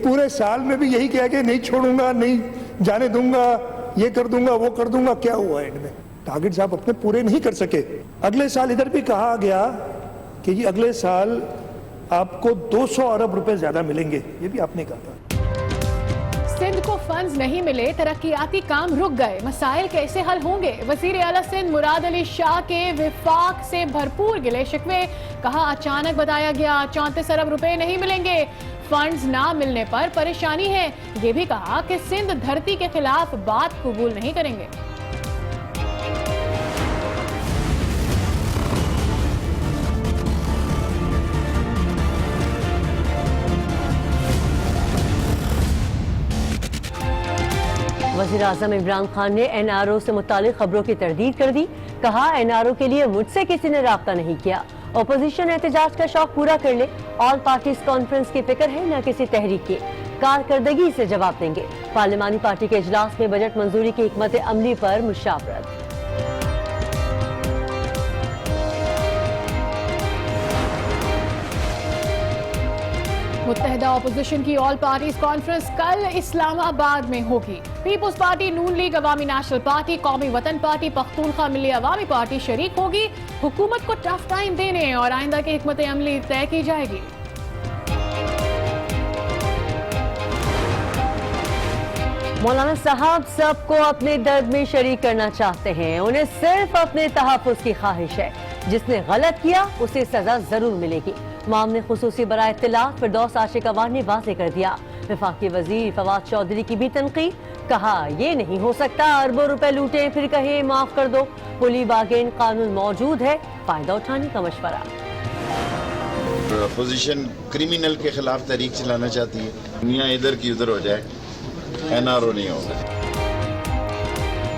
पूरे साल में भी यही कह के नहीं छोड़ूंगा, नहीं जाने दूंगा, ये कर दूंगा, वो कर दूंगा, क्या हुआ एंड में? टारगेट साहब अपने पूरे नहीं कर सके। अगले साल इधर भी कहा गया कि जी अगले साल आपको 200 अरब रुपए ज्यादा मिलेंगे, ये भी आपने कहा था। सिंध को फंड्स नहीं मिले, तरक्याती काम रुक गए, मसाइल कैसे हल होंगे? वजीर आला सिंध मुराद अली शाह के विफाक से भरपूर गिले शिकवे, कहा अचानक बताया गया 34 अरब रुपए नहीं मिलेंगे, फंड्स ना मिलने पर परेशानी है। ये भी कहा कि सिंध धरती के खिलाफ बात कबूल नहीं करेंगे। वज़ीर आज़म इमरान खान ने NRO से मुतालिक खबरों की तरदीद कर दी, कहा NRO के लिए मुझसे किसी ने राब्ता नहीं किया, अपोजिशन एहतजाज का शौक पूरा कर ले, ऑल पार्टीज कॉन्फ्रेंस की फिक्र है न किसी तहरीक की, कारकर्दगी से जवाब देंगे। पार्लिमानी पार्टी के इजलास में बजट मंजूरी की हिकमत अमली पर मुशावरत। मुत्तहिदा अपोजिशन की ऑल पार्टीज कॉन्फ्रेंस कल इस्लामाबाद में होगी। पीपुल्स पार्टी, नून लीग, अवामी नेशनल पार्टी, कौमी वतन पार्टी, पख्तूनख्वा मिली अवामी पार्टी शरीक होगी। हुकूमत को टफ टाइम देने और आइंदा की हिकमत अमली तय की जाएगी। मौलाना साहब सबको अपने दर्द में शरीक करना चाहते हैं, उन्हें सिर्फ अपने तहफ़्फ़ुज़ की ख्वाहिश है, जिसने गलत किया उसे सजा जरूर मिलेगी। मामले खुसूसी बराए इत्तिलाअ फिरदौस आशिक अवान ने वाज़ेह कर दिया। वफाकी वजीर फवाद चौधरी की भी तनकीद, कहा ये नहीं हो सकता अरबों रुपए लूटे फिर कहे माफ कर दो, पुली बागेन कानून मौजूद है, फायदा उठाने का मशवरा। अपोजिशन क्रिमिनल के खिलाफ तहरीक चलाना चाहती है, दुनिया इधर की उधर हो जाए, NRO नहीं होगा।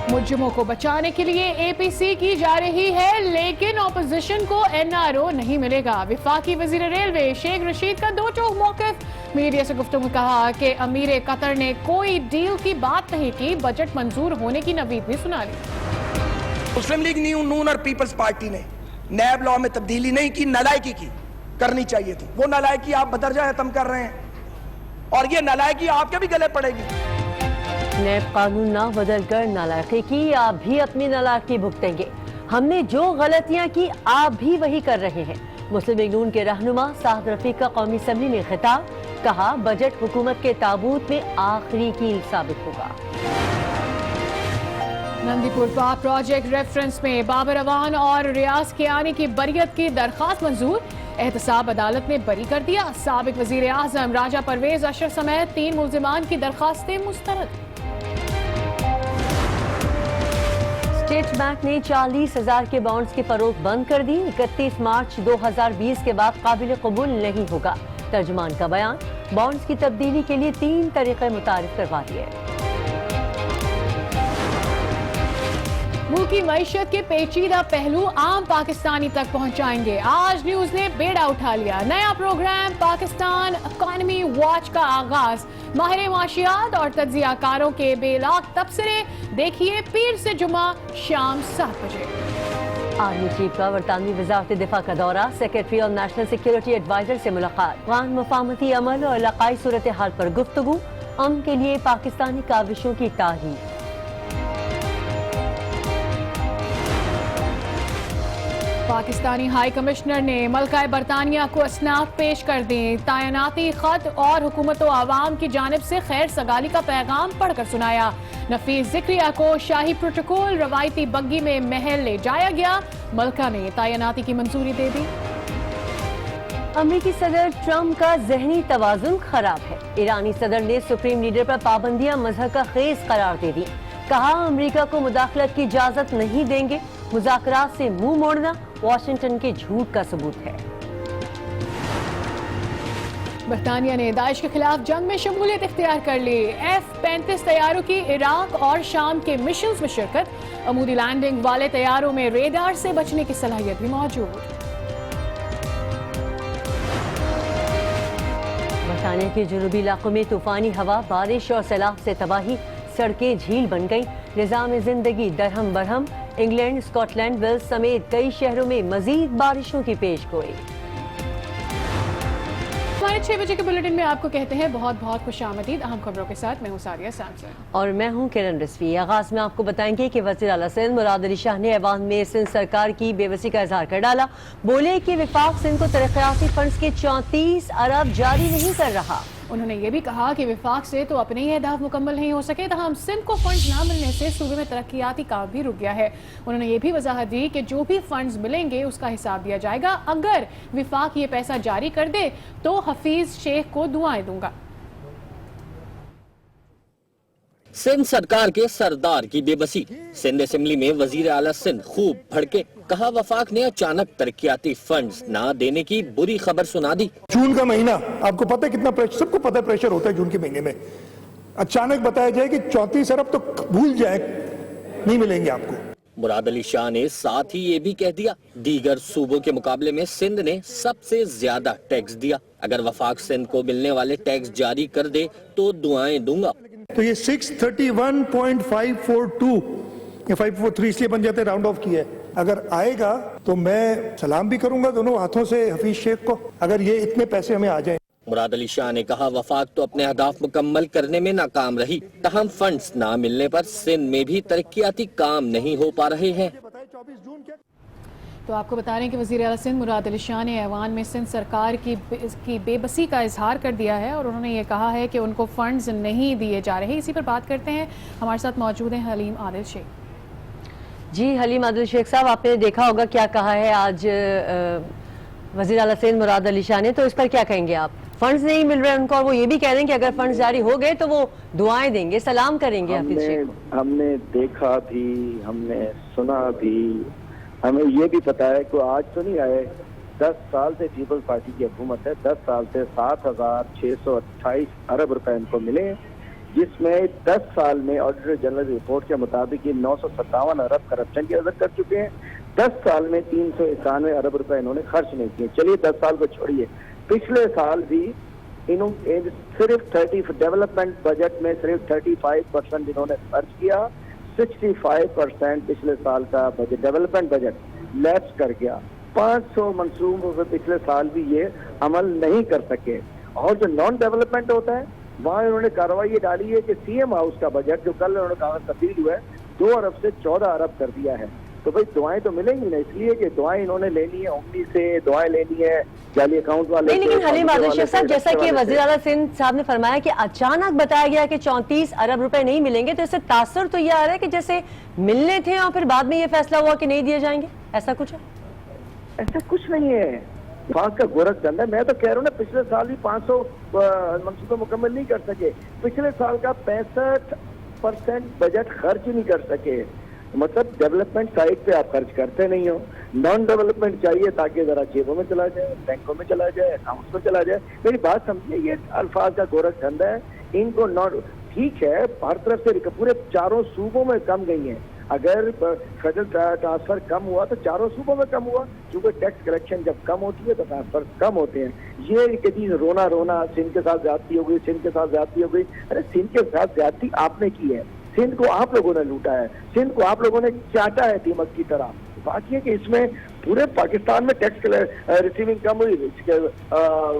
मुजरिमों को बचाने के लिए APC की जा रही है, लेकिन ऑपोजिशन को NRO नहीं मिलेगा। विफाकी वजीर रेलवे शेख रशीद का दो टोक मौक़िफ़, मीडिया से गुफ्तगू में कहा कि अमीर कतर ने कोई डील की बात नहीं की, बजट मंजूर होने की नवीद भी सुना ली। मुस्लिम लीग नून और पीपल्स पार्टी ने नैब लॉ में तब्दीली नहीं की, नालायकी की, करनी चाहिए थी। वो नालायकी आप बदरजा खत्म कर रहे हैं और ये नालायकी आपके भी गले पड़ेगी। नैब कानून ना बदल कर नालायकी की, आप भी अपनी नालायकी भुगतेंगे। हमने जो गलतियां की आप भी वही कर रहे हैं। मुस्लिम लीग नून के रहनुमा साद रफीक का कौमी असम्बली में खिताब, कहा बजट हुकूमत के ताबूत में आखिरी कील साबित होगा। नंदीपुर पाक प्रोजेक्ट रेफरेंस में बाबर अवान और रियाज कियानी की बरियत की दरखास्त मंजूर, एहतसाब अदालत ने बरी कर दिया। साबिक वजीर आजम राजा परवेज अशरफ समेत 3 मुल्जिमान की दरखास्तें मुस्तरद। स्टेट बैंक ने 40,000 के बॉन्ड्स की फरोख्त बंद कर दी। 31 मार्च 2020 के बाद काबिल कबूल नहीं होगा। तर्जुमान का बयान, बॉन्ड्स की तब्दीली के लिए 3 तरीके मुतारिफ करवा दिए। मुल्क की मईशत के पेचीदा पहलू आम पाकिस्तानी तक पहुंचाएंगे। आज न्यूज ने बेड़ा उठा लिया। नया प्रोग्राम पाकिस्तान इकोनॉमी वॉच का आगाज, माहिर माशियात और तज्जियाकारों के बेलाग तबसरे, देखिए पीर से जुमा शाम 7 बजे। आर्मी चीफ का बरतानवी वजारत दिफा का दौरा, सेक्रेटरी और नेशनल सिक्योरिटी एडवाइजर से मुलाकात, अफगान मुफाहमती अमल और इलाकाई सूरत हाल पर गुफ्तगू, अमन के लिए पाकिस्तानी काविशों की तारीफ। पाकिस्तानी हाई कमिश्नर ने मलका बरतानिया को असनाफ पेश कर दी। तैनाती खत और हुकूमत आवाम की जानिब से खैर सगाली का पैगाम पढ़कर सुनाया। नफीस जिक्रिया को शाही प्रोटोकॉल रवायती बग्गी में महल ले जाया गया। मलका ने तैनाती की मंजूरी दे दी। अमेरिकी सदर ट्रंप का जहनी तवाजुन खराब है। ईरानी सदर ने सुप्रीम लीडर पर पाबंदियां मजहब का खेज करार दे दी। कहा अमेरिका को मुदाखलत की इजाजत नहीं देंगे। मुज़ाकरात से मुंह मोड़ना वाशिंगटन के झूठ का सबूत है। बरतानिया ने दाइश के खिलाफ जंग में शमूलियत इख्तियार कर ली। F-35 तैयारों की इराक और शाम के मिशंस में शिरकत। अमूदी लैंडिंग वाले तैयारों में रेडार से बचने की सलाहियत भी मौजूद। बरतानिया के जुनूबी इलाकों में तूफानी हवा, बारिश और सैलाब से तबाही, सड़कें झील बन गई। निज़ाम जिंदगी दरहम बरहम। इंग्लैंड, स्कॉटलैंड, वेल्स समेत कई शहरों में मजीद बारिशों की पेशगोई। हमारे 6 बजे के बुलेटिन में आपको कहते हैं बहुत बहुत खुशामदीद। अहम खबरों के साथ मैं हूं सारिया सैमसन और मैं हूं किरण रिजवी। आगाज में आपको बताएंगे कि वज़ीर आला सिंध मुराद अली शाह ने ऐवान में सिंध सरकार की बेबसी का इजहार कर डाला। बोले कि विफाक सिंध को तरक्याती फंड्स के 34 अरब जारी नहीं कर रहा। उन्होंने ये भी कहा कि विफाक से तो अपने ही अहदाफ मुकम्मल नहीं हो सके, तहम सिंध को फंड्स ना मिलने से सूबे में तरक्याती काम भी रुक गया है। उन्होंने ये भी वजाहत दी कि जो भी फंड्स मिलेंगे उसका हिसाब दिया जाएगा। अगर विफाक ये पैसा जारी कर दे तो हफीज शेख को दुआएं दूंगा। सिंध सरकार के सरदार की बेबसी। सिंध असेंबली में वजीर आला सिंध खूब भड़के, कहा वफाक ने अचानक तरक्याती फंड्स ना देने की बुरी खबर सुना दी। जून का महीना आपको पता है कितना प्रेशर, सबको पता है प्रेशर होता है जून के महीने में। अचानक बताया जाए कि 34 अरब तो भूल जाए, नहीं मिलेंगे आपको। मुराद अली शाह ने साथ ही ये भी कह दिया, दीगर सूबों के मुकाबले में सिंध ने सबसे ज्यादा टैक्स दिया। अगर वफाक सिंध को मिलने वाले टैक्स जारी कर दे तो दुआएं दूंगा। तो ये 631.542 या 543 इसलिए बन जाते, राउंड ऑफ किया है। अगर आएगा तो मैं सलाम भी करूंगा दोनों हाथों से हफीज शेख को, अगर ये इतने पैसे हमें आ जाएं। मुराद अली शाह ने कहा वफाक तो अपने अहदाफ मुकम्मल करने में नाकाम रही, तहम फंड्स ना मिलने पर सिंध में भी तरक्याती काम नहीं हो पा रहे हैं। तो आपको बता रहे हैं कि वज़ीर आला सिंध मुराद अली शाह ने ऐवान में सिंध सरकार की बेबसी का इजहार कर दिया है और उन्होंने ये कहा है कि उनको फंड्स नहीं दिए जा रहे। इसी पर बात करते हैं, हमारे साथ मौजूद हैं हलीम आदिल शेख। जी हलीम आदिल शेख साहब, आपने देखा होगा क्या कहा है आज वज़ीर आला सिंध मुराद अली शाह ने, तो इस पर क्या कहेंगे आप? फंड्स नहीं मिल रहे उनको और वो ये भी कह रहे हैं कि अगर फंड्स जारी हो गए तो वो दुआएं देंगे, सलाम करेंगे हफीज शेख। हमने देखा भी, हमने सुना भी, हमें ये भी पता है कि आज तो नहीं आए, 10 साल से पीपल्स पार्टी की हुकूमत है। 10 साल से 7,628 अरब रुपए इनको मिले, जिसमें 10 साल में ऑडिटर जनरल रिपोर्ट के मुताबिक ये 957 अरब करप्शन की अजर कर चुके हैं। 10 साल में 391 अरब रुपए इन्होंने खर्च नहीं किए। चलिए 10 साल को छोड़िए, पिछले साल भी इन्होंने सिर्फ डेवलपमेंट बजट में सिर्फ 35% इन्होंने खर्च किया। 65% पिछले साल का बजट डेवलपमेंट बजट लैप्स कर गया। 500 मंसूबों पे पिछले साल भी ये अमल नहीं कर सके। और जो नॉन डेवलपमेंट होता है वहाँ इन्होंने कार्रवाई ये डाली है कि सीएम हाउस का बजट जो कल उन्होंने कागज तब्दील हुआ है 2 अरब से 14 अरब कर दिया है। तो भाई दुआएं तो मिलेंगी ना, इसलिए कि दुआएं इन्होंने लेनी है, उम्मीद से दुआएं लेनी है, जाली अकाउंट वाले। नहीं, लेकिन हलीम आदिल शेख साहब, जैसा कि वज़ीर आला सिंध साहब ने फरमाया कि अचानक बताया गया कि 34 अरब रुपए नहीं मिलेंगे, तो इससे तासुर तो ये आ रहा है कि जैसे मिलने थे और फिर बाद में ये फैसला हुआ कि नहीं दिए जाएंगे, ऐसा कुछ है? ऐसा कुछ नहीं है, वहाँ का गोरख धंधा। मैं तो कह रहा हूँ ना, पिछले साल भी 500 मंसूबे मुकम्मल नहीं कर सके। पिछले साल का 65% बजट खर्च नहीं कर सके। मतलब डेवलपमेंट साइड पे आप खर्च करते नहीं हो, नॉन डेवलपमेंट चाहिए ताकि जरा जेबों में चला जाए, बैंकों में चला जाए, अकाउंट्स में चला जाए। मेरी बात समझिए, ये अल्फाज का गोरख धंधा है। इनको नॉन ठीक है, हर तरफ से पूरे 4 सूबों में कम गई है। अगर फेडरल ट्रांसफर कम हुआ तो 4 सूबों में कम हुआ, क्योंकि टैक्स कलेक्शन जब कम होती है तो ट्रांसफर कम होते हैं। ये कभी रोना सिंध के साथ ज्यादती हो गई, सिंध के साथ ज्यादती हो गई। अरे सिंध के साथ ज्यादती आपने की है, सिंध को आप लोगों ने लूटा है, सिंध को आप लोगों ने चाटा है दीमक की तरह। बात यह कि इसमें पूरे पाकिस्तान में टैक्स रिसीविंग कम हुई,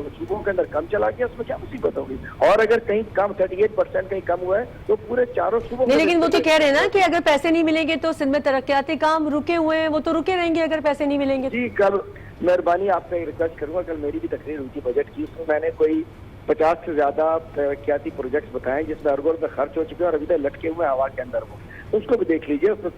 सूबों के अंदर कम चला गया, उसमें क्या मुसीबत होगी? और अगर कहीं कम 38% कहीं कम हुआ है तो पूरे 4 सूबों नहीं, लेकिन वो तो कह रहे हैं ना कि अगर पैसे नहीं मिलेंगे तो सिंध में तरक्याती काम रुके हुए हैं, वो तो रुके रहेंगे अगर पैसे नहीं मिलेंगे। जी, कल मेहरबानी आपसे रिक्वेस्ट करूंगा, कल मेरी भी तकरीर हुई थी बजट की, उसमें मैंने कोई 50 से ज्यादा तरक्याती प्रोजेक्ट्स बताए जिसमें अरबों रुपए खर्च हो चुके हैं और अभी तक लटके हुए हवा के अंदर। वो उसको भी देख लीजिए, उसमें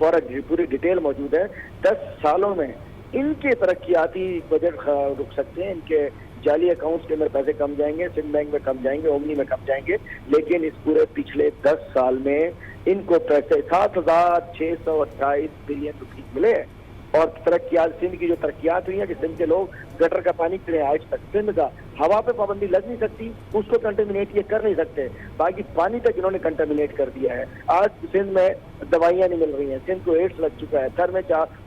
पूरी डिटेल मौजूद है। 10 सालों में इनके तरक्याती बजट रुक सकते हैं, इनके जाली अकाउंट्स के अंदर पैसे कम जाएंगे, सिंध बैंक में कम जाएंगे, ओमनी में कम जाएंगे, लेकिन इस पूरे पिछले 10 साल में इनको पैसे 7,628 बिलियन रुपये मिले। और तरक्यात, सिंध की जो तरक्यात हुई है कि सिंध के लोग गटर का पानी पीते हैं आज तक, सिंध का हवा पे पाबंदी लग नहीं सकती, उसको कंटेमिनेट ये कर नहीं सकते, बाकी पानी तक इन्होंने कंटेमिनेट कर दिया है। आज सिंध में दवाइयां नहीं मिल रही हैं, सिंध को एड्स लग चुका है, थर में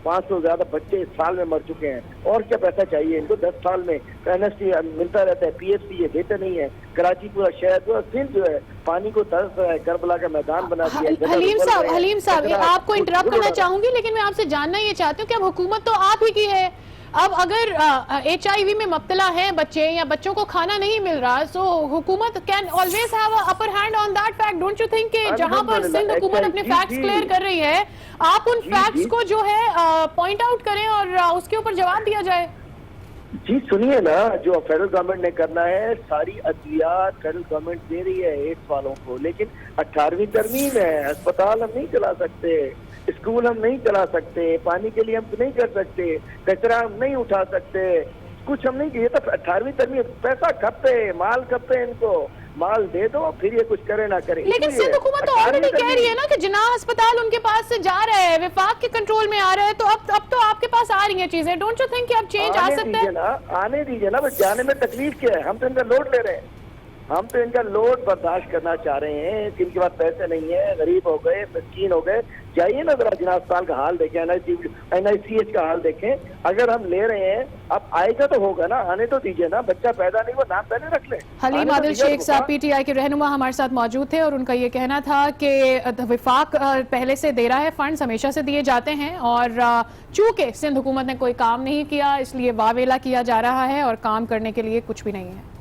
500 ज्यादा बच्चे इस साल में मर चुके हैं। और क्या पैसा चाहिए इनको? 10 साल में एनएसटी मिलता रहता है, पीएफसी ये देते नहीं है, कराची पूरा शहर पूरा सिंध जो है پانی کو ترس رہا ہے، کربلا کا میدان بنا دیا ہے۔ حلیم صاحب آپ کو انٹرپٹ کرنا چاہوں گی، لیکن میں آپ سے جاننا یہ چاہتی ہوں کہ اب حکومت تو آپ ہی کی ہے، اب اگر HIV میں مبتلا ہیں بچے یا بچوں کو کھانا نہیں مل رہا، سو حکومت can always have upper hand on that fact, don't you think کہ جہاں پر سندھ حکومت اپنے فیکٹس کلیئر کر رہی ہے، آپ ان فیکٹس کو جو ہے پوائنٹ آؤٹ کریں اور اس کے اوپر جواب دیا جائے؟ جی سنیے نا، جو فیڈرل گورنمنٹ نے کرنا ہے، ساری ادویات فیڈرل گورنمنٹ دے رہی ہے ایڈز والوں کو، لیکن 18ویں ترمیم ہے، ہسپتال ہم نہیں چلا سکتے، اسکول ہم نہیں چلا سکتے، پانی کے لیے ہم نہیں کر سکتے، کچرا ہم نہیں اٹھا سکتے، کچھ ہم نہیں، یہ تو 18ویں ترمیم، پیسہ کھپتے، مال کھپتے، ان کو مال دے دو پھر یہ کچھ کرے نہ کرے۔ لیکن سندھ حکومت تو آلریڈی کہہ رہی ہے نا کہ جناح ہسپتال ان کے پاس سے جا رہا ہے، وفاق کے کنٹرول میں آ رہا ہے، تو اب تو آپ کے پاس آ رہی ہیں چیزیں، ڈونٹ یو تھنک کہ اب چینج آ سکتا ہے؟ آنے دیجیے نا، بس جانے میں تکلیف کیا ہے؟ ہم تو ان کا لوڈ لے رہے ہیں، ہم تو ان کا لوڈ برداشت کرنا چاہ رہے ہیں، جن کے پاس پیسے نہیں ہیں، غریب ہو گئے، مسکین ہو گئے، جائیے نا ذرا جناح اسپتال کا حال دیکھیں، NICH کا حال دیکھیں، اگر ہم لے رہے ہیں اب آئے گا تو ہوگا نا، آنے تو دیجیے نا، بچہ پیدا نہیں وہ نام پہلے رکھ لیں۔ حلیم عادل شیخ صاحب PTI کے رہنما ہمارے ساتھ موجود تھے، اور ان کا یہ کہنا تھا کہ وفاق پہلے سے دے رہا ہے، فنڈز ہمیشہ سے دیے جاتے ہیں، اور چونکہ سندھ حکومت نے کوئی کام نہیں کیا اس لیے واویلا کیا جا رہا ہے، اور کام کرنے کے لیے کچھ بھی نہیں ہے۔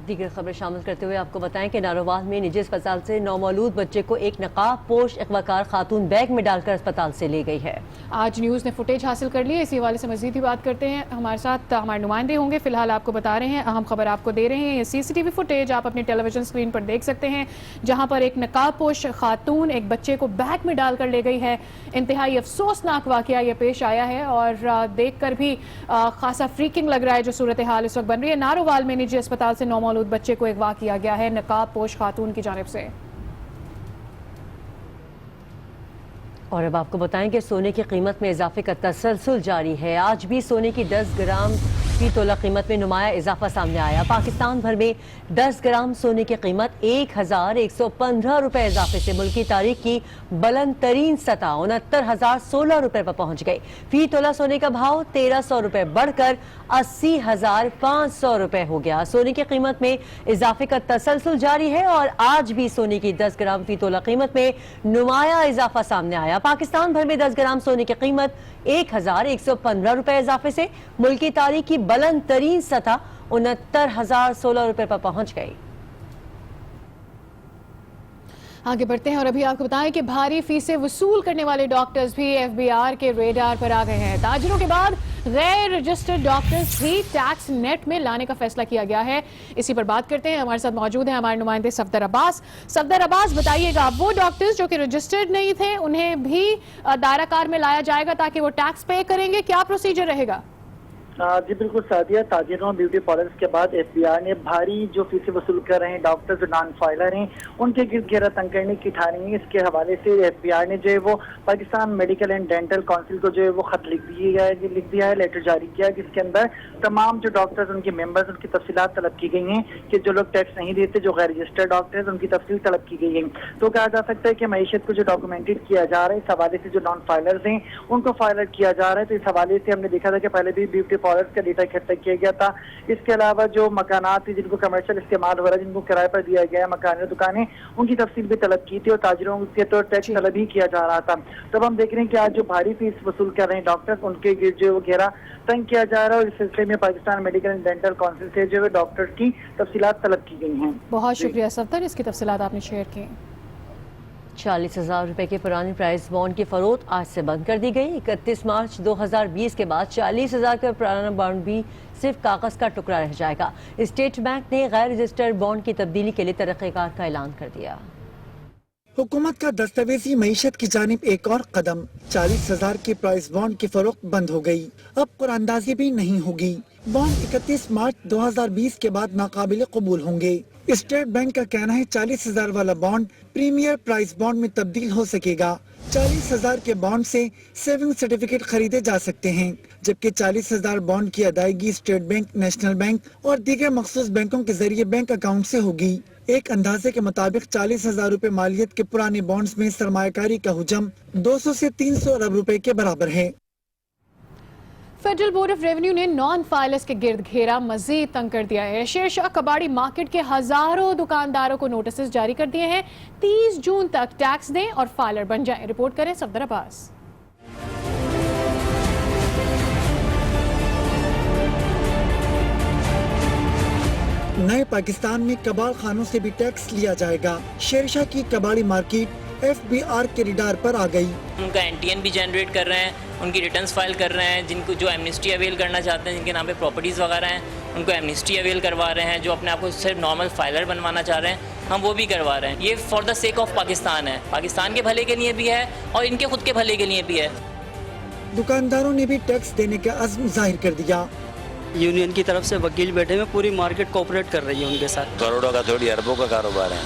دیگر خبر شامل کرتے ہوئے آپ کو بتائیں کہ ناروال میں نجی اسپتال سے نومولود بچے کو ایک نقاب پوش اغواکار خاتون بیگ میں ڈال کر اسپتال سے لے گئی ہے۔ آج نیوز نے فوٹیج حاصل کر لی ہے، اسی حوالے سے مزید بھی بات کرتے ہیں، ہمارے ساتھ ہمارے نمائندے ہوں گے، فی الحال آپ کو بتا رہے ہیں، اہم خبر آپ کو دے رہے ہیں، یہ CCTV فوٹیج آپ اپنی ٹیلی ویژن اسکرین پر دیکھ سکتے ہیں، جہاں پر ایک نقاب پوش خاتون ایک بچے کو بیگ میں ڈال کر لے گئی ہے۔ انتہائی افسوسناک واقعہ یہ پیش آیا ہے، اور دیکھ کر بھی خاصا فریکنگ لگ رہا ہے جو صورتحال اس وقت بن رہی ہے۔ ناروال میں نجی اسپتال سے نومولود بچے کو اغوا کیا گیا ہے نقاب پوش خاتون کی جانب سے۔ اور اب آپ کو بتائیں کہ سونے کی قیمت میں اضافے کا تسلسل جاری ہے، آج بھی سونے کی 10 گرام فی تولہ قیمت میں نمایاں اضافہ سامنے آیا۔ پاکستان بھر میں 10 گرام سونے کی قیمت 1115 روپے اضافے سے ملکی تاریخ کی بلند ترین سطح 69,016 روپے پر پہنچ گئی۔ فی تولہ سونے کا بھاؤ 1,300 روپے بڑھ کر 80,500 روپے ہو گیا۔ سونے کی قیمت میں اضافے کا تسلسل جاری ہے، اور آج بھی سونے کی 10 گرام فی تولہ قیمت میں نمایاں اضافہ سامنے آیا۔ پاکستان بھر میں 10 گرام سونے کی قیمت 1,115 روپے اضافے سے ملکی تاریخ کی بلند ترین سطح 69,016 روپے پر پہنچ گئی۔ آگے بڑھتے ہیں اور ابھی آپ کو بتائیں کہ بھاری فیسیں وصول کرنے والے ڈاکٹرز بھی FBR کے ریڈار پر آ گئے ہیں۔ تاجروں کے بعد غیر رجسٹرڈ ڈاکٹرز بھی ٹیکس نیٹ میں لانے کا فیصلہ کیا گیا ہے، اسی پر بات کرتے ہیں۔ ہمارے ساتھ موجود ہیں ہمارے نمائندے صفدر عباس۔ صفدر عباس، بتائیے گا وہ ڈاکٹرز جو کہ رجسٹرڈ نہیں تھے انہیں بھی دائرہ کار میں لایا جائے گا تاکہ وہ ٹیکس پے کریں گے، کیا پروسیجر رہے گا؟ جی بالکل سعدیہ، تاجروں بیوٹی پارلرز کے بعد FBR نے بھاری جو فیسیں وصول کر رہے ہیں ڈاکٹر جو نان فائلر ہیں ان کے گرد گھیرا تنگ کرنے کی ٹھانی ہے۔ اس کے حوالے سے FBR نے جو ہے وہ Pakistan medical and dental council کو جو ہے وہ خط لکھ دیا ہے، لیٹر جاری کیا ہے، جس کے اندر تمام جو ڈاکٹرز ان کے ممبرز ان کی تفصیلات طلب کی گئی ہیں کہ جو لوگ ٹیکس نہیں دیتے، جو غیر رجسٹرڈ ڈاکٹرز ان کی تفصیل طلب کی گئی ہے۔ تو کہا جا سکتا ہے کہ معیشت کو جو ڈاکومنٹڈ کیا جا رہا ہے، اس حوالے سے جو نان فائلرز ہیں ان کو فائلر کیا جا رہا ہے۔ تو اس حوالے سے ہم نے دیکھا تھا کہ پہلے بھی بیوٹی پارلرز کا ڈیٹا اکٹھا کیا گیا تھا۔ اس کے علاوہ جو مکانات جن کو کمرشل استعمال ہو رہا ہے، جن کو کرائے پر دیا گیا ہے، مکان دکانیں، ان کی تفصیل بھی طلب کی تھی، اور تاجروں کے تو ٹیکس طلب ہی کیا جا رہا تھا۔ تب ہم دیکھ رہے ہیں کہ آج جو بھاری فیس وصول کر رہے ہیں ڈاکٹر، ان کے جو گھیرا تنگ کیا جا رہا ہے، اور اس سلسلے میں Pakistan medical and dental council سے جو ہے ڈاکٹر کی تفصیلات طلب کی گئی ہیں۔ بہت شکریہ صفدر، اس کی تفصیلات آپ نے شیئر کی۔ 40,000 روپے کے پرانے پرائز بانڈ کی فروخت آج سے بند کر دی گئی۔ 31 مارچ 2020 کے بعد 40,000 کا پرانا بانڈ بھی صرف کاغذ کا ٹکڑا رہ جائے گا۔ اسٹیٹ بینک نے غیر رجسٹرڈ بانڈ کی تبدیلی کے لیے طریقہ کار کا اعلان کر دیا۔ حکومت کا دستاویزی معیشت کی جانب ایک اور قدم، 40,000 کی پرائز بانڈ کی فروخت بند ہو گئی، اب قرآن اندازی بھی نہیں ہوگی۔ بانڈ 31 مارچ 2020 کے بعد ناقابل قبول ہوں گے۔ اسٹیٹ بینک کا کہنا ہے 40,000 والا بانڈ پریمیئر پرائز بانڈ میں تبدیل ہو سکے گا۔ 40,000 کے بانڈ سے سیونگ سرٹیفکیٹ خریدے جا سکتے ہیں، جبکہ 40,000 بانڈ کی ادائیگی اسٹیٹ بینک، نیشنل بینک اور دیگر مخصوص بینکوں کے ذریعے بینک اکاؤنٹ سے ہوگی۔ ایک اندازے کے مطابق 40,000 روپے مالیت کے پرانے بانڈز میں سرمایہ کاری کا حجم 200 سے 300 ارب روپے کے برابر ہے۔ फेडरल बोर्ड ऑफ रेवेन्यू ने नॉन फाइलर्स के गिर्द घेरा मजीद तंग कर दिया है। शेरशाह कबाड़ी मार्केट के हजारों दुकानदारों को नोटिस जारी कर दिए हैं। 30 जून तक टैक्स दें और फाइलर बन जाएं। रिपोर्ट करें सफदर अब्बास। नए पाकिस्तान में कबाड़ खानों से भी टैक्स लिया जाएगा। शेरशाह की कबाड़ी मार्केट FBR के रिडार पर आ गई। उनका NTN भी जनरेट कर रहे हैं, उनकी रिटर्न्स फाइल कर रहे हैं, जिनको जो एमनिस्टी अवेल करना चाहते हैं, जिनके नाम पे प्रॉपर्टीज़ वगैरह हैं, उनको एमनिस्टी अवेल करवा रहे हैं। जो अपने आप को सिर्फ नॉर्मल फाइलर बनवाना चाह रहे हैं, हम वो भी करवा रहे हैं। ये for the sake of Pakistan है, पाकिस्तान के भले के लिए भी है और इनके खुद के भले के लिए भी है। दुकानदारों ने भी टैक्स देने का अज़्म जाहिर कर दिया। यूनियन की तरफ से वकील बैठे हुए, पूरी मार्केट कोऑपरेट कर रही है उनके साथ। करोड़ों का थोड़ी अरबों का कारोबार है,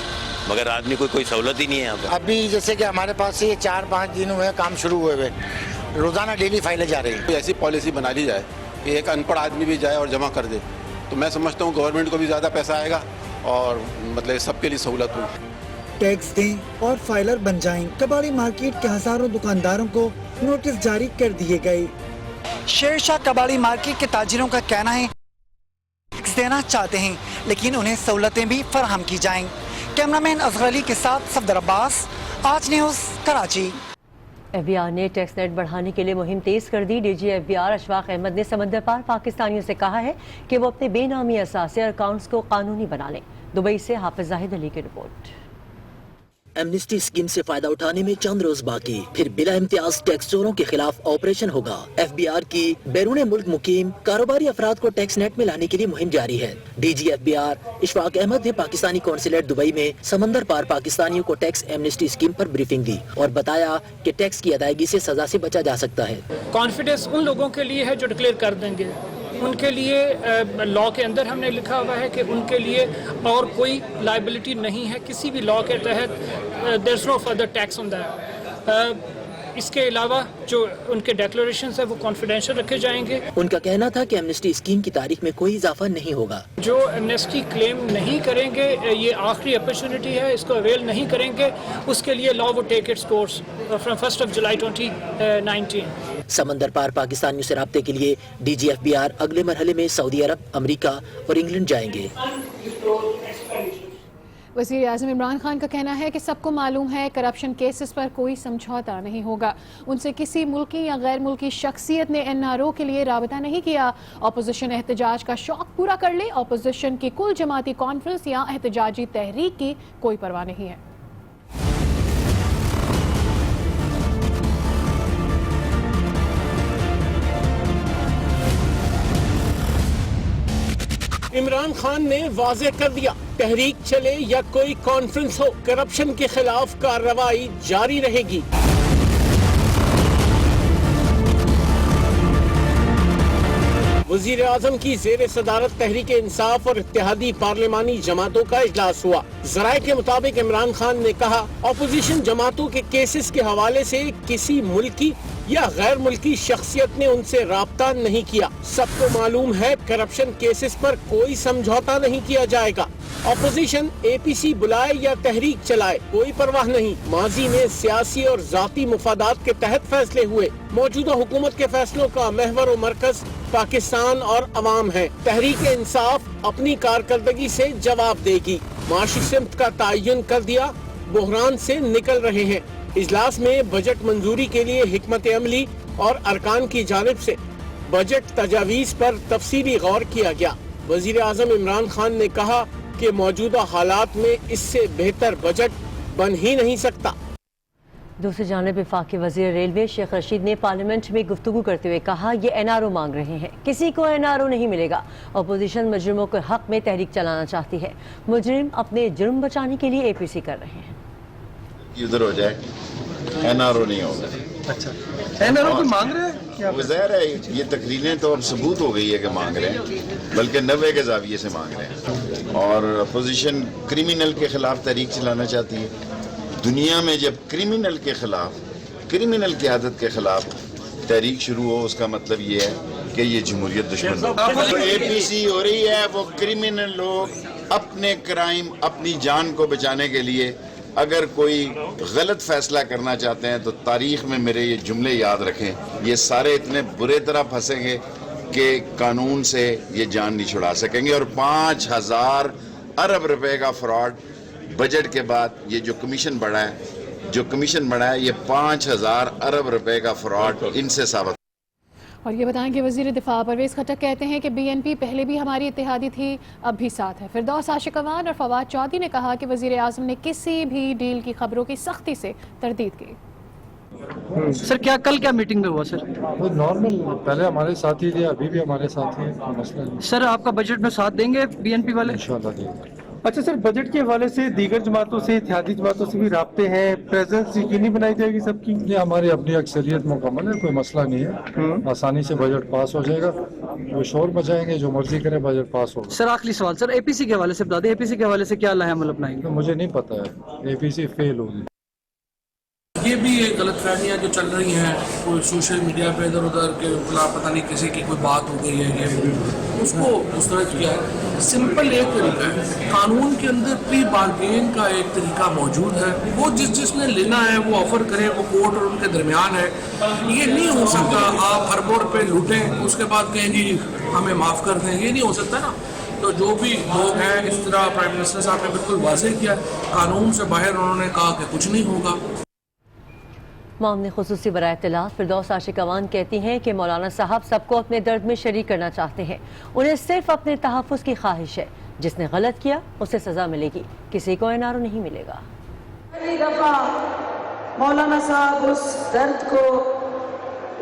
मगर आदमी को कोई सहूलत ही नहीं है यहाँ पर। अभी जैसे कि हमारे पास से 4-5 दिन हुए काम शुरू हुए हुए, रोजाना डेली फाइलें जा रही हैं। ऐसी पॉलिसी बना ली जाए कि एक अनपढ़ आदमी भी जाए और जमा कर दे, तो मैं समझता हूँ गवर्नमेंट को भी ज़्यादा पैसा आएगा और मतलब सबके लिए सहूलत होगी। टैक्स दें और फाइलर बन जाएं। कबाड़ी मार्केट के हजारों दुकानदारों को नोटिस जारी कर दिए गए। शेरशाह कबाड़ी मार्केट के ताजिरों का कहना है टैक्स देना चाहते हैं, लेकिन उन्हें सहूलतें भी फराहम की जाएं। कैमरामैन असगर अली के साथ सफदर अब्बास, आज न्यूज़, कराची। FBI ने टैक्स नेट बढ़ाने के लिए मुहिम तेज कर दी। DG FBR अशफाक अहमद ने समंदर पार पाकिस्तानियों से कहा है कि वो अपने बेनामी असासे और अकाउंट्स को कानूनी बना लें। दुबई से हाफिज जाहिद अली की रिपोर्ट। एमनेस्टी स्कीम से फायदा उठाने में चंद रोज बाकी, फिर बिला इम्तियाज टैक्स चोरों के खिलाफ ऑपरेशन होगा। FBR की बैरून मुल्क मुकीम कारोबारी अफराद को टैक्स नेट में लाने के लिए मुहिम जारी है। DG FBR अशफाक अहमद ने पाकिस्तानी कौंसलेट दुबई में समंदर पार पाकिस्तानियों को टैक्स एमनेस्टी स्कीम पर ब्रीफिंग दी और बताया कि टैक्स की अदायगी से सजा से बचा जा सकता है। कॉन्फिडेंस उन लोगों के लिए है जो डिक्लेयर कर देंगे, उनके लिए लॉ के अंदर हमने लिखा हुआ है कि उनके लिए और कोई लायबिलिटी नहीं है किसी भी लॉ के तहत। There is no further tax on that. इसके अलावा जो उनके डेक्लेरेशंस है वो कॉन्फिडेंशियल रखे जाएंगे। उनका कहना था कि एमनेस्टी स्कीम की तारीख में कोई इजाफा नहीं होगा। जो एमनेस्टी क्लेम नहीं करेंगे, ये आखिरी अपॉर्चुनिटी है, इसको अवेल नहीं करेंगे, उसके लिए लॉ वो टेक इट्स कोर्स फ्रॉम 1 जुलाई 2019। समंदर पार पाकिस्तानियों से राब्ते के लिए DG FBR अगले मरहले में सऊदी अरब, अमेरिका और इंग्लैंड जाएंगे। वज़ीर आज़म इमरान खान का कहना है कि सबको मालूम है करप्शन केसेस पर कोई समझौता नहीं होगा। उनसे किसी मुल्की या गैर मुल्की शख्सियत ने NRO के लिए राबता नहीं किया। अपोजिशन एहतजाज का शौक पूरा कर ले। अपोजिशन की कुल जमाती कॉन्फ्रेंस या एहतजाजी तहरीक की कोई परवाह नहीं है। इमरान खान ने वाज़ेह कर दिया, तहरीक चले या कोई कॉन्फ्रेंस हो, करप्शन के खिलाफ कार्रवाई जारी रहेगी। वज़ीर आज़म की ज़ेर सदारत तहरीक इंसाफ और इत्तेहादी पार्लिमानी जमातों का इजलास हुआ। ज़राए के मुताबिक इमरान खान ने कहा, अपोजिशन जमातों के केसेस के हवाले से किसी मुल्की या गैर मुल्की शख्सियत ने उनसे राब्ता नहीं किया। सबको मालूम है करप्शन केसेस पर कोई समझौता नहीं किया जाएगा। अपोजिशन APC बुलाए या तहरीक चलाए, कोई परवाह नहीं। माजी में सियासी और जाती मुफादात के तहत फैसले हुए। मौजूदा हुकूमत के फैसलों का महवर और मरकज पाकिस्तान और अवाम है। तहरीक इंसाफ अपनी कारकर्दगी से जवाब देगी। माशी सिमत का तयन कर दिया, बुहरान से निकल रहे हैं। इजलास में बजट मंजूरी के लिए हिकमत अमली और अरकान की जानिब से बजट तजावीज़ पर तफसीली गौर किया गया। वज़ीर आज़म इमरान खान ने कहा कि मौजूदा हालात में इससे बेहतर बजट बन ही नहीं सकता। दूसरी जानिब वफाकी वज़ीर रेलवे शेख रशीद ने पार्लियामेंट में गुफ्तगू करते हुए कहा, ये NRO मांग रहे हैं, किसी को NRO नहीं मिलेगा। अपोजिशन मुजरिमों के हक में तहरीक चलाना चाहती है। मुजरिम अपने जुर्म बचाने के लिए APC कर रहे हैं। उधर हो जाए, NRO नहीं होगा। अच्छा, NRO को मांग रहे हैं? वो ज़ाहिर है, ये तकरीरें तो अब सबूत हो गई है कि मांग रहे हैं, बल्कि 90 के जाविये से मांग रहे हैं। और अपोजिशन क्रिमिनल के खिलाफ तहरीक चलाना चाहती है। दुनिया में जब क्रिमिनल के खिलाफ, क्रिमिनल की आदत के खिलाफ तहरीक शुरू हो, उसका मतलब ये है कि ये जमहूरियत दुश्मन हो। जो APC हो रही है वो क्रिमिनल लोग अपने क्राइम, अपनी जान को बचाने के लिए اگر کوئی غلط فیصلہ کرنا چاہتے ہیں تو تاریخ میں میرے یہ جملے یاد رکھیں. یہ سارے اتنے برے طرح پھنسیں گے کہ قانون سے یہ جان نہیں چھڑا سکیں گے. اور 5,000 ارب روپے کا فراڈ بجٹ کے بعد یہ جو کمیشن بڑھا ہے یہ 5,000 ارب روپے کا فراڈ ان سے ثابت. اور یہ بتائیں کہ وزیر دفاع پرویز خٹک کہتے ہیں کہ بی این پی پہلے بھی ہماری اتحادی تھی، اب بھی ساتھ ہے. فردوس عاشق امان اور فواد چودھری نے کہا کہ وزیر اعظم نے کسی بھی ڈیل کی خبروں کی سختی سے تردید کی. سر کل کیا میٹنگ میں ہوا سر؟ نارمل، پہلے ہمارے ساتھ ہی تھے، ابھی بھی ہمارے ساتھ ہیں، مسئلہ نہیں. سر آپ کا بجٹ میں ساتھ دیں گے بی این پی والے؟ انشاءاللہ دیں گے. اچھا سر، بجٹ کے حوالے سے دیگر جماعتوں سے، اتحادی جماعتوں سے بھی رابطے ہیں، پریزنس یقینی بنائی جائے گی سب کی؟ یہ ہماری اپنی اکثریت مکمل ہے، کوئی مسئلہ نہیں ہے، آسانی سے بجٹ پاس ہو جائے گا. وہ شور مچائیں گے، جو مرضی کریں، بجٹ پاس ہوگا. سر آخری سوال، سر اے پی سی کے حوالے سے بتا دیں، اے پی سی کے حوالے سے کیا لائحہ عمل اپنائیں گے؟ مجھے نہیں پتا ہے، اے پی سی فیل ہوگی. یہ بھی ایک غلط فہمیاں جو چل رہی ہیں کوئی سوشل میڈیا پہ ادھر ادھر کے خلاف، پتہ نہیں کسی کی کوئی بات ہو گئی ہے، یہ اس کو مسترد کیا ہے. سمپل ایک طریقہ ہے، قانون کے اندر پری بارگین کا ایک طریقہ موجود ہے. وہ جس نے لینا ہے وہ آفر کرے، وہ کورٹ اور ان کے درمیان ہے. یہ نہیں ہو سکتا آپ اربوں روپے لوٹیں اس کے بعد کہیں جی ہمیں معاف کر دیں، یہ نہیں ہو سکتا نا. تو جو بھی لوگ ہیں، اس طرح پرائم منسٹر صاحب نے بالکل واضح کیا، قانون سے باہر انہوں نے کہا کہ کچھ نہیں ہوگا. معاملے خصوصی برائے اطلاعات فردوس عاشق امان کہتی ہیں کہ مولانا صاحب سب کو اپنے درد میں شریک کرنا چاہتے ہیں. انہیں صرف اپنے تحفظ کی خواہش ہے. جس نے غلط کیا اسے سزا ملے گی، کسی کو انارو نہیں ملے گا. پہلی دفعہ مولانا صاحب اس درد کو،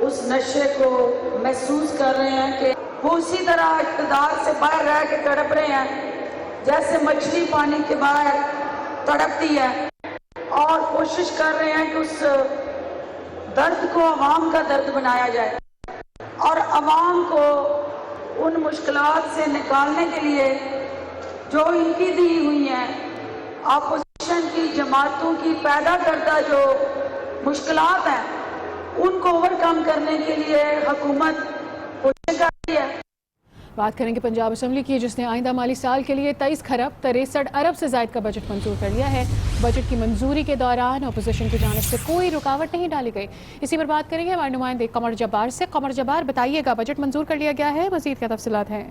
اس نشے کو محسوس کر رہے ہیں کہ وہ اسی طرح اقتدار سے باہر رہ کے تڑپ رہے ہیں جیسے مچھلی پانی کے باہر تڑپتی ہے، اور کوشش کر رہے ہیں کہ اس درد کو عوام کا درد بنایا جائے اور عوام کو ان مشکلات سے نکالنے کے لیے جو ان کی دی ہوئی ہیں، اپوزیشن کی جماعتوں کی پیدا کردہ جو مشکلات ہیں ان کو اوور کم کرنے کے لیے حکومت کوشش کر رہی ہے. بات کریں گے پنجاب اسمبلی کی، جس نے آئندہ مالی سال کے لیے 23 خرب 63 ارب سے زائد کا بجٹ منظور کر لیا ہے. بجٹ کی منظوری کے دوران اپوزیشن کی جانب سے کوئی رکاوٹ نہیں ڈالی گئی. اسی پر بات کریں گے ہمارے نمائندے قمر جبار سے. قمر جبار، بتائیے گا بجٹ منظور کر لیا گیا ہے، مزید کیا تفصیلات ہیں؟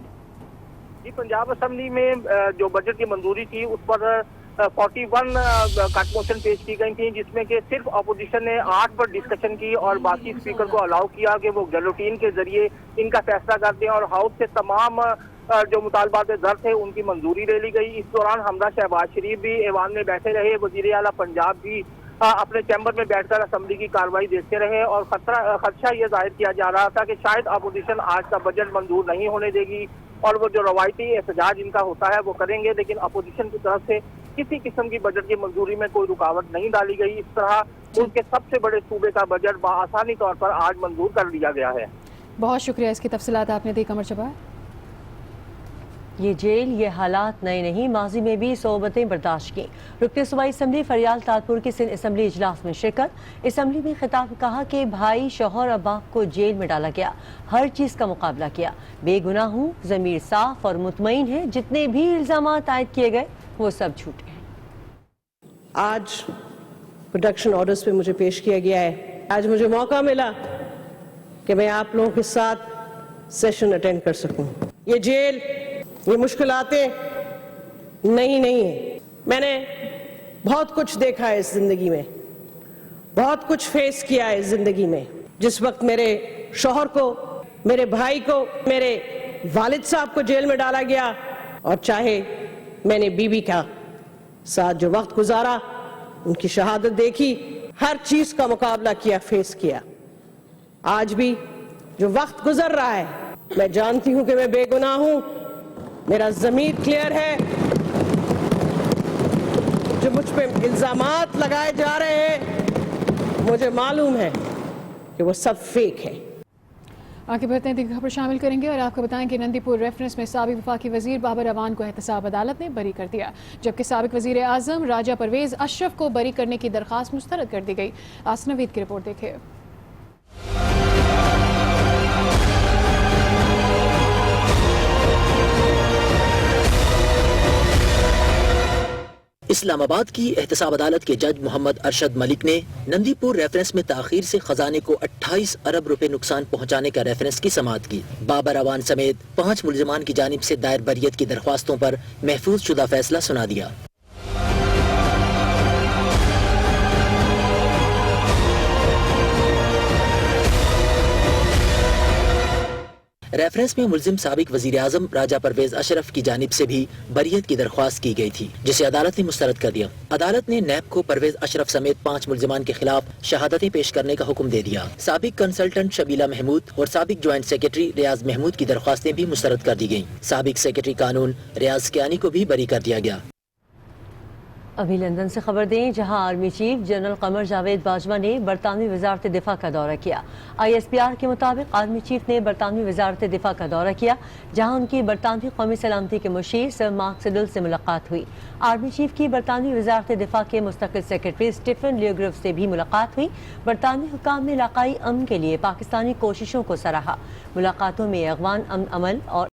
جی، پنجاب اسمبلی میں جو بجٹ کی منظوری تھی اس پر 41 کٹ موشن پیش کی گئی تھیں، جس میں کہ صرف اپوزیشن نے 8 پر ڈسکشن کی اور باقی اسپیکر کو الاؤ کیا کہ وہ گیلوٹین کے ذریعے ان کا فیصلہ کر دیں، اور ہاؤس سے تمام جو مطالبات زر تھے ان کی منظوری لے لی گئی. اس دوران ہمراہ شہباز شریف بھی ایوان میں بیٹھے رہے، وزیر اعلیٰ پنجاب بھی اپنے چیمبر میں بیٹھ کر اسمبلی کی کارروائی دیکھتے رہے، اور خدشہ یہ ظاہر کیا جا رہا تھا کہ شاید اپوزیشن آج کا بجٹ منظور نہیں ہونے دے گی اور وہ جو روایتی احتجاج ان کا ہوتا ہے وہ کریں گے. لیکن اپوزیشن کی طرف سے کسی قسم کی بجٹ کی منظوری میں کوئی رکاوٹ نہیں ڈالی گئی. اس طرح ملک کے سب سے بڑے صوبے کا بجٹ بآسانی طور پر آج منظور کر لیا گیا ہے. بہت شکریہ اس کی تفصیلات آپ نے دی قمر جبار. یہ جیل، یہ حالات نئے نہیں، ماضی میں بھی صعوبتیں برداشت کی. رکن صوبائی اسمبلی فریال تالپور کی سندھ اسمبلی اجلاس میں شرکت. اسمبلی میں خطاب کہا کہ بھائی، شوہر اور باپ کو جیل میں ڈالا گیا، ہر چیز کا مقابلہ کیا، بے گناہ ہوں، ضمیر صاف اور مطمئن ہے، جتنے بھی الزامات عائد کیے گئے وہ سب جھوٹے ہیں. آج پروڈکشن آرڈرز پہ مجھے پیش کیا گیا ہے. آج مجھے موقع ملا کہ میں آپ لوگوں کے ساتھ سیشن اٹینڈ کر سکوں. یہ جیل، یہ مشکلاتیں نہیں ہیں. میں نے بہت کچھ دیکھا ہے اس زندگی میں، بہت کچھ فیس کیا ہے اس زندگی میں. جس وقت میرے شوہر کو، میرے بھائی کو، میرے والد صاحب کو جیل میں ڈالا گیا، اور چاہے میں نے بیوی کا ساتھ جو وقت گزارا، ان کی شہادت دیکھی، ہر چیز کا مقابلہ کیا، فیس کیا. آج بھی جو وقت گزر رہا ہے، میں جانتی ہوں کہ میں بے گناہ ہوں، میرا ضمیر کلیئر ہے. جو مجھ پہ الزامات لگائے جا رہے ہیں، مجھے معلوم ہے کہ وہ سب فیک ہے. آگے بڑھتے ہیں، دیگر خبر شامل کریں گے اور آپ کو بتائیں کہ نندی پور ریفرنس میں سابق وفاقی وزیر بابر اعوان کو احتساب عدالت نے بری کر دیا، جبکہ سابق وزیر اعظم راجہ پرویز اشرف کو بری کرنے کی درخواست مسترد کر دی گئی. آسن نوید کی رپورٹ دیکھیں. اسلام آباد کی احتساب عدالت کے جج محمد ارشد ملک نے نندی پور ریفرنس میں تاخیر سے خزانے کو 28 ارب روپے نقصان پہنچانے کا ریفرنس کی سماعت کی۔ بابر اوان سمیت 5 ملزمان کی جانب سے دائر بریت کی درخواستوں پر محفوظ شدہ فیصلہ سنا دیا۔ ریفرنس میں ملزم سابق وزیر اعظم راجہ پرویز اشرف کی جانب سے بھی بریت کی درخواست کی گئی تھی، جسے عدالت نے مسترد کر دیا۔ عدالت نے نیب کو پرویز اشرف سمیت 5 ملزمان کے خلاف شہادتیں پیش کرنے کا حکم دے دیا۔ سابق کنسلٹنٹ شبیلہ محمود اور سابق جوائنٹ سیکرٹری ریاض محمود کی درخواستیں بھی مسترد کر دی گئیں۔ سابق سیکرٹری قانون ریاض کیانی کو بھی بری کر دیا گیا۔ ابھی لندن سے خبر دیں، جہاں army chief general Qamar Javed Bajwa نے برطانوی وزارت دفاع کا دورہ کیا۔ ISPR کے مطابق آرمی چیف نے برطانوی وزارت دفاع کا دورہ کیا، جہاں ان کی برطانوی قومی سلامتی کے مشیر سر مارک سڈل سے ملاقات ہوئی۔ آرمی چیف کی برطانوی وزارت دفاع کے مستقل سیکرٹری اسٹیفن لیوگرو سے بھی ملاقات ہوئی۔ برطانوی حکام نے علاقائی امن کے لیے پاکستانی کوششوں کو سراہا۔ ملاقاتوں میں افغان امن عمل اور